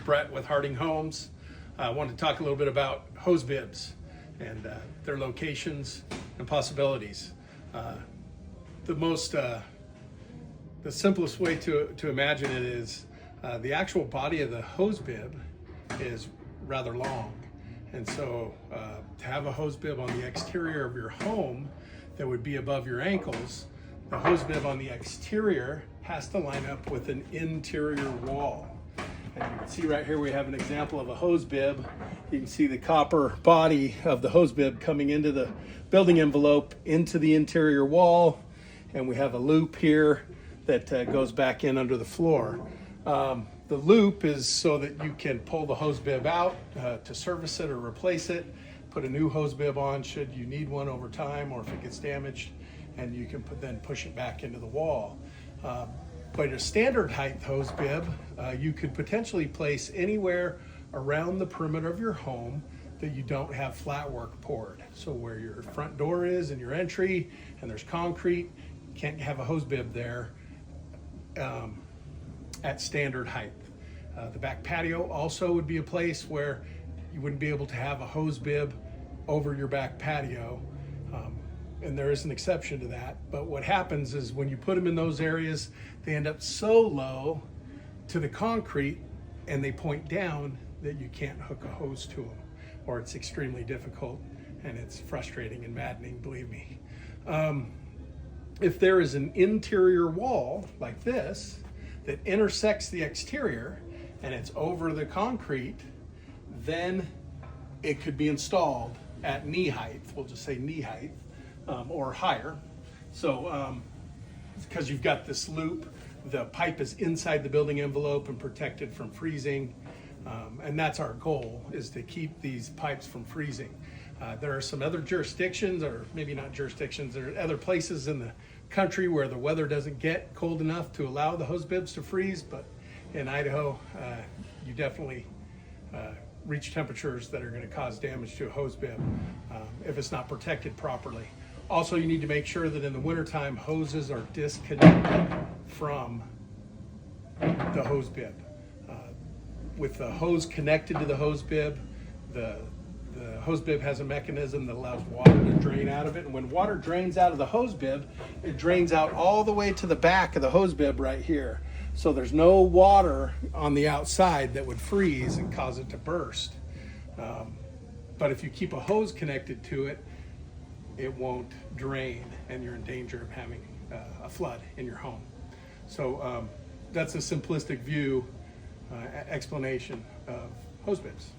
Brett with Hart Homes. I wanted to talk a little bit about hose bibs and their locations and possibilities. The simplest way to imagine it is the actual body of the hose bib is rather long. And so to have a hose bib on the exterior of your home that would be above your ankles, the hose bib on the exterior has to line up with an interior wall. And you can see right here we have an example of a hose bib. You can see the copper body of the hose bib coming into the building envelope into the interior wall, and we have a loop here that goes back in under the floor. The loop is so that you can pull the hose bib out to service it or replace it, put a new hose bib on should you need one over time or if it gets damaged, and you can then push it back into the wall. But a standard height hose bib, you could potentially place anywhere around the perimeter of your home that you don't have flat work poured. So where your front door is and your entry and there's concrete, you can't have a hose bib there at standard height. The back patio also would be a place where you wouldn't be able to have a hose bib over your back patio. And there is an exception to that. But what happens is when you put them in those areas, they end up so low to the concrete and they point down that you can't hook a hose to them, or it's extremely difficult and it's frustrating and maddening, believe me. If there is an interior wall like this that intersects the exterior and it's over the concrete, then it could be installed at knee height. We'll just say knee height. Or higher. So because you've got this loop, the pipe is inside the building envelope and protected from freezing, and that's our goal, is to keep these pipes from freezing. There are some other jurisdictions, or maybe not jurisdictions, there are other places in the country where the weather doesn't get cold enough to allow the hose bibs to freeze, but in Idaho you definitely reach temperatures that are going to cause damage to a hose bib if it's not protected properly. Also, you need to make sure that in the wintertime, hoses are disconnected from the hose bib. With the hose connected to the hose bib, the hose bib has a mechanism that allows water to drain out of it. And when water drains out of the hose bib, it drains out all the way to the back of the hose bib right here. So there's no water on the outside that would freeze and cause it to burst. But if you keep a hose connected to it, it won't drain and you're in danger of having a flood in your home. So that's a simplistic view explanation of hose bibs.